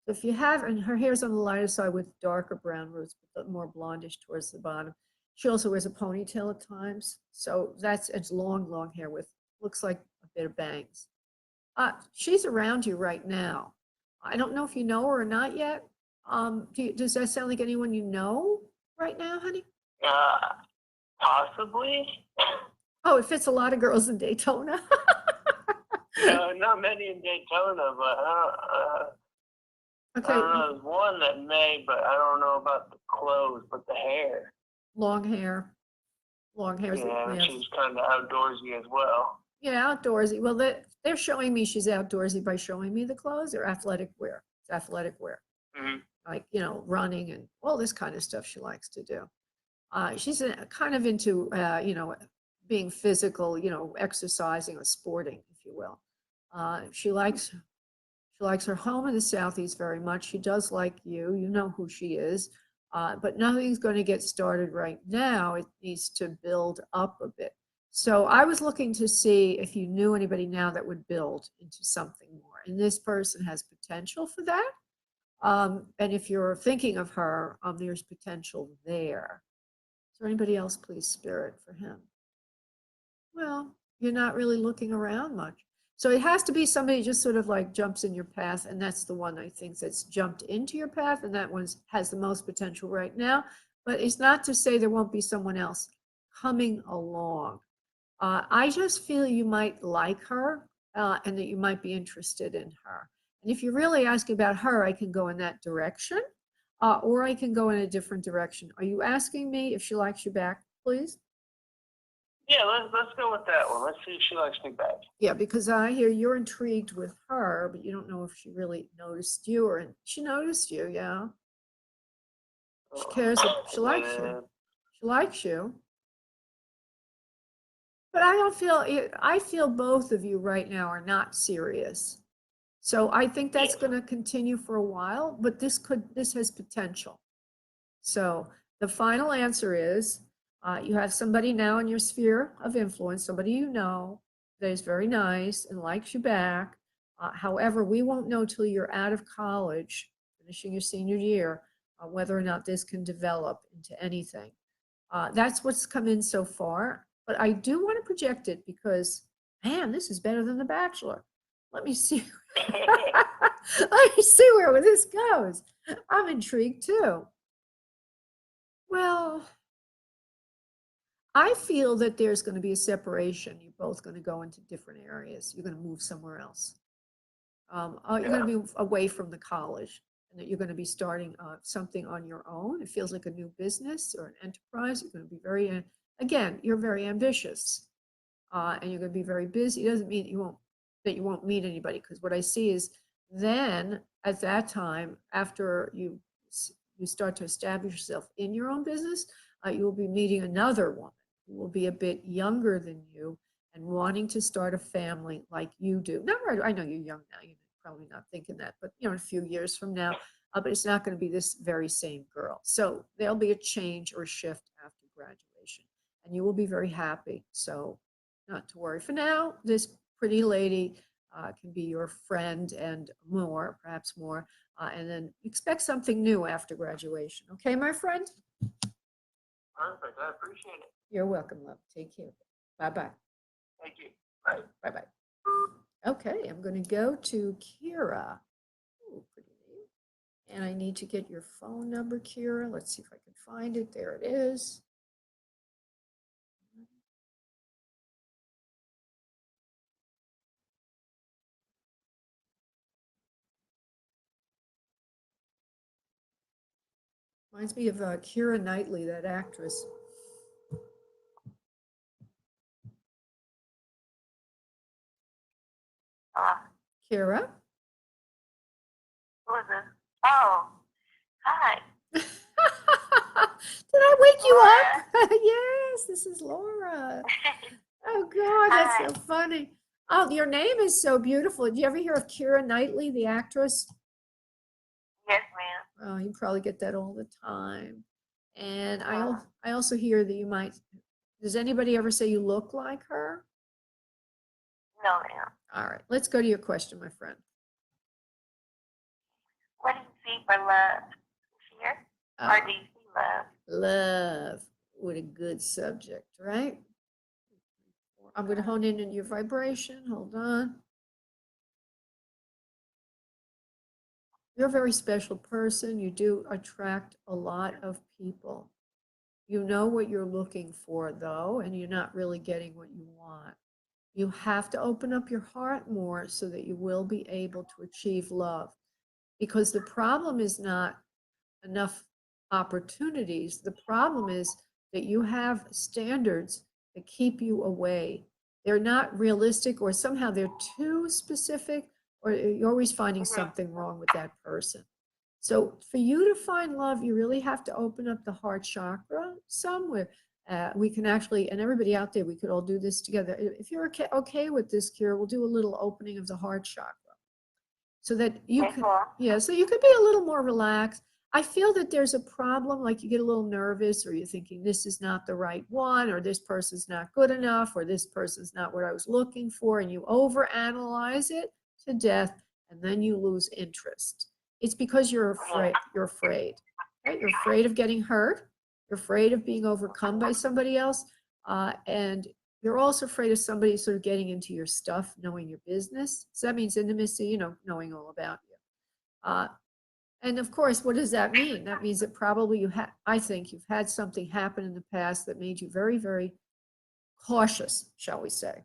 If you have, and her hair's on the lighter side with darker brown roots, but more blondish towards the bottom. She also wears a ponytail at times. So it's long, long hair with, looks like a bit of bangs. She's around you right now. I don't know if you know her or not yet. Does that sound like anyone you know right now, honey? Possibly. Oh, it fits a lot of girls in Daytona. No, not many in Daytona, but okay. I don't know, there's one that may, but I don't know about the clothes, but the hair. Long hair. Long hair. Yeah, she's kind of outdoorsy as well. Yeah, outdoorsy. Well, they're showing me she's outdoorsy by showing me the clothes. They're athletic wear. It's athletic wear. Mm-hmm. Like, running and all this kind of stuff she likes to do. She's kind of into, being physical, exercising or sporting, if you will. She likes her home in the Southeast very much. She does like you. You know who she is. But nothing's going to get started right now. It needs to build up a bit. So I was looking to see if you knew anybody now that would build into something more. And this person has potential for that. And if you're thinking of her, there's potential there. Is there anybody else, please, Spirit, for him? Well, you're not really looking around much. So it has to be somebody just sort of like jumps in your path, and that's the one I think that's jumped into your path, and that one has the most potential right now. But it's not to say there won't be someone else coming along. I just feel you might like her and that you might be interested in her. And if you really ask about her, I can go in that direction. or I can go in a different direction. Are you asking me if she likes you back, please? Yeah, let's go with that one. Let's see if she likes me back. Yeah, because I hear you're intrigued with her, but you don't know if she really noticed you, or she noticed you, yeah. She cares, she likes you. She likes you. But I don't feel, I feel both of you right now are not serious. So I think that's going to continue for a while, but this has potential. So the final answer is, you have somebody now in your sphere of influence, somebody you know that is very nice and likes you back. However, we won't know till you're out of college, finishing your senior year, whether or not this can develop into anything. That's what's come in so far. But I do want to project it because, man, this is better than The Bachelor. Let me see. Let me see where this goes. I'm intrigued too. Well, I feel that there's going to be a separation. You're both going to go into different areas. You're going to move somewhere else. You're going to be away from the college, and that you're going to be starting something on your own. It feels like a new business or an enterprise. You're going to be very, again, you're very ambitious, and you're going to be very busy. It doesn't mean that you won't meet anybody, because what I see is then at that time, after you start to establish yourself in your own business, you will be meeting another woman who will be a bit younger than you and wanting to start a family like you do. Not right, I know you're young now, you're probably not thinking that, but in a few years from now, but it's not going to be this very same girl. So there'll be a change or shift after graduation, and you will be very happy. So not to worry. For now, this pretty lady can be your friend and more, perhaps more, and then expect something new after graduation. Okay, my friend? Perfect. I appreciate it. You're welcome, love. Take care. Bye-bye. Thank you. Bye. Bye-bye. Okay, I'm going to go to Kira. Ooh, pretty name. And I need to get your phone number, Kira. Let's see if I can find it. There it is. Reminds me of Keira Knightley, that actress. Kira? Who is this? Oh, hi. Did I wake you Laura. up? Yes, this is Laura. Oh, God, that's Hi. so funny. Oh, your name is so beautiful. Did you ever hear of Keira Knightley, the actress? Yes, ma'am. Oh, you probably get that all the time. And I also hear that you might, does anybody ever say you look like her? No, ma'am. All right, let's go to your question, my friend. What do you see for love? Fear? Or do you see love? Love. What a good subject, right? I'm going to hone in on your vibration. Hold on. You're a very special person. You do attract a lot of people. You know what you're looking for, though, and you're not really getting what you want. You have to open up your heart more so that you will be able to achieve love. Because the problem is not enough opportunities. The problem is that you have standards that keep you away. They're not realistic, or somehow they're too specific, or you're always finding something wrong with that person. So for you to find love, you really have to open up the heart chakra somewhere. We can actually, and everybody out there, we could all do this together. If you're okay with this, Kira, we'll do a little opening of the heart chakra so that you can, yeah, so you could be a little more relaxed. I feel that there's a problem, like you get a little nervous, or you're thinking this is not the right one, or this person's not good enough, or this person's not what I was looking for, and you overanalyze it to death, and then you lose interest. It's because you're afraid. You're afraid, right? You're afraid of getting hurt. You're afraid of being overcome by somebody else, and you're also afraid of somebody sort of getting into your stuff, knowing your business. So that means intimacy, knowing all about you. And of course, what does that mean? That means that probably I think you've had something happen in the past that made you very, very cautious, shall we say,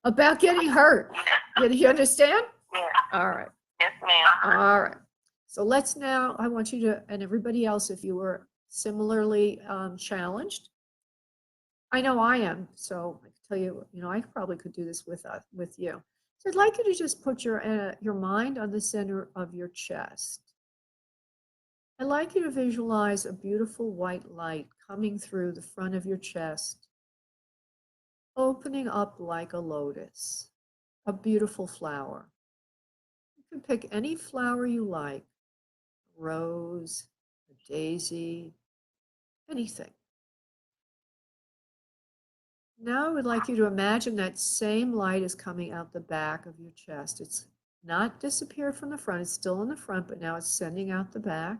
about getting hurt. You understand? Yeah. All right. Yes, ma'am. All right. So let's now, I want you to, and everybody else, if you were similarly challenged, I know I am, so I can tell you, I probably could do this with you. So I'd like you to just put your mind on the center of your chest. I'd like you to visualize a beautiful white light coming through the front of your chest, opening up like a lotus, a beautiful flower. You can pick any flower you like, a rose, a daisy, anything. Now I would like you to imagine that same light is coming out the back of your chest. It's not disappeared from the front, it's still in the front, but now it's sending out the back.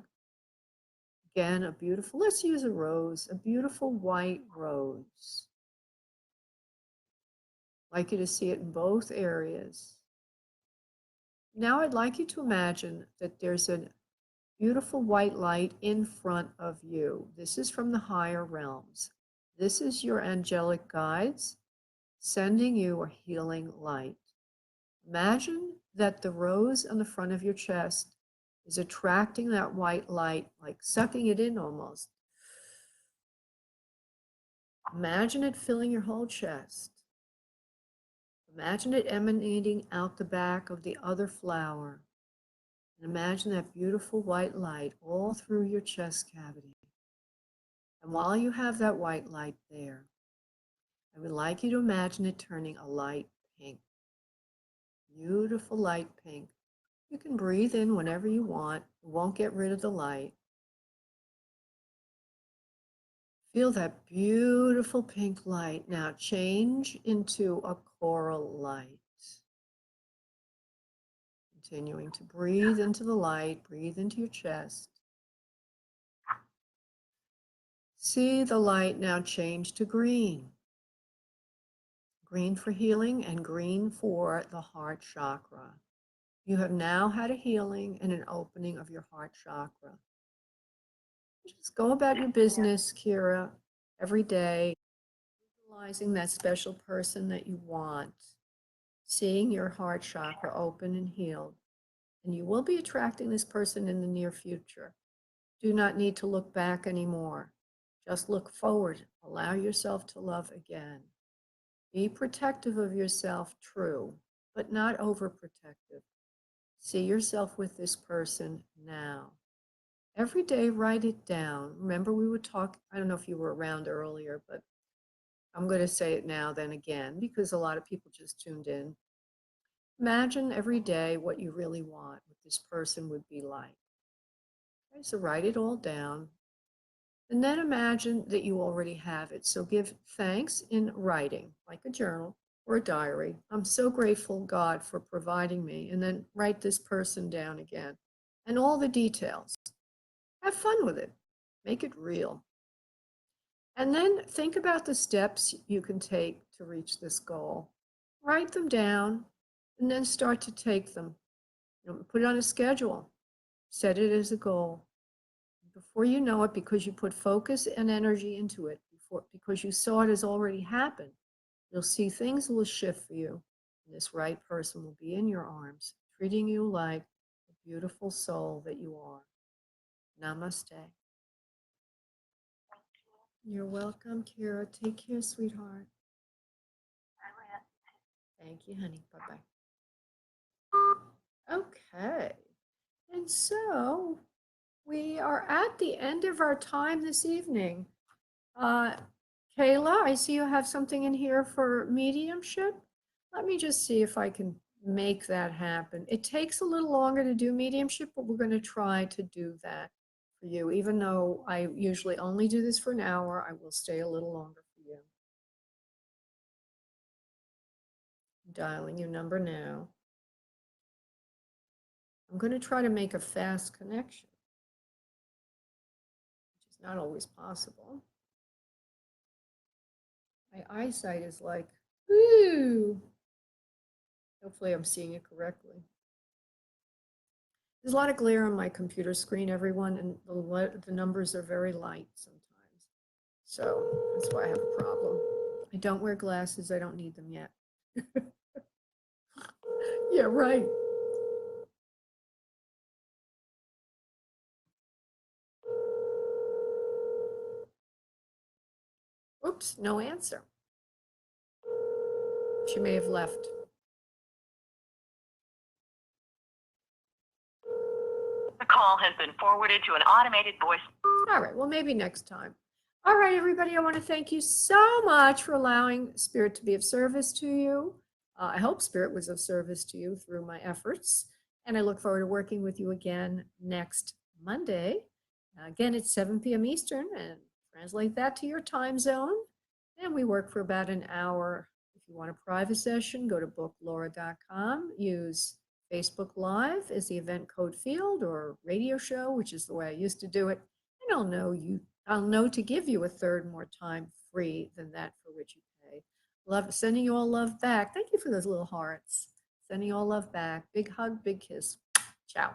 Again, a beautiful, let's use a rose, a beautiful white rose. I'd like you to see it in both areas. Now I'd like you to imagine that there's a beautiful white light in front of you. This is from the higher realms. This is your angelic guides sending you a healing light. Imagine that the rose on the front of your chest is attracting that white light, like sucking it in almost. Imagine it filling your whole chest. Imagine it emanating out the back of the other flower. And imagine that beautiful white light all through your chest cavity. And while you have that white light there, I would like you to imagine it turning a light pink. Beautiful light pink. You can breathe in whenever you want. It won't get rid of the light. Feel that beautiful pink light now change into a coral light. Continuing to breathe into the light, breathe into your chest. See the light now change to green. Green for healing and green for the heart chakra. You have now had a healing and an opening of your heart chakra. Just go about your business, Kira, every day, visualizing that special person that you want, seeing your heart chakra open and healed. And you will be attracting this person in the near future. Do not need to look back anymore. Just look forward. Allow yourself to love again. Be protective of yourself, true, but not overprotective. See yourself with this person now. Every day, write it down. Remember, we would talk, I don't know if you were around earlier, but I'm going to say it now, then again, because a lot of people just tuned in. Imagine every day what you really want, what this person would be like. Okay, so write it all down. And then imagine that you already have it. So give thanks in writing, like a journal or a diary. I'm so grateful, God, for providing me. And then write this person down again. And all the details. Have fun with it. Make it real. And then think about the steps you can take to reach this goal. Write them down and then start to take them. Put it on a schedule. Set it as a goal. Before you know it, because you put focus and energy into it, because you saw it as already happened, you'll see things will shift for you. And this right person will be in your arms, treating you like the beautiful soul that you are. Namaste. You're welcome, Kira. Take care, sweetheart. Thank you, honey. Bye-bye. Okay. And so we are at the end of our time this evening. Kayla, I see you have something in here for mediumship. Let me just see if I can make that happen. It takes a little longer to do mediumship, but we're going to try to do that for you. Even though I usually only do this for an hour, I will stay a little longer for you. I'm dialing your number now. I'm going to try to make a fast connection, which is not always possible. My eyesight is like, ooh. Hopefully I'm seeing it correctly. There's a lot of glare on my computer screen, everyone, and the numbers are very light sometimes. So that's why I have a problem. I don't wear glasses. I don't need them yet. Yeah, right. Oops, no answer. She may have left. The call has been forwarded to an automated voice. All right, well, maybe next time. All right, everybody, I want to thank you so much for allowing Spirit to be of service to you. I hope Spirit was of service to you through my efforts. And I look forward to working with you again next Monday. Again, it's 7 p.m. Eastern, and translate that to your time zone. And we work for about an hour. If you want a private session, go to booklaura.com. Use Facebook Live as the event code field, or radio show, which is the way I used to do it. And I'll know to give you a third more time free than that for which you pay. Love, sending you all love back. Thank you for those little hearts. Sending you all love back. Big hug, big kiss. Ciao.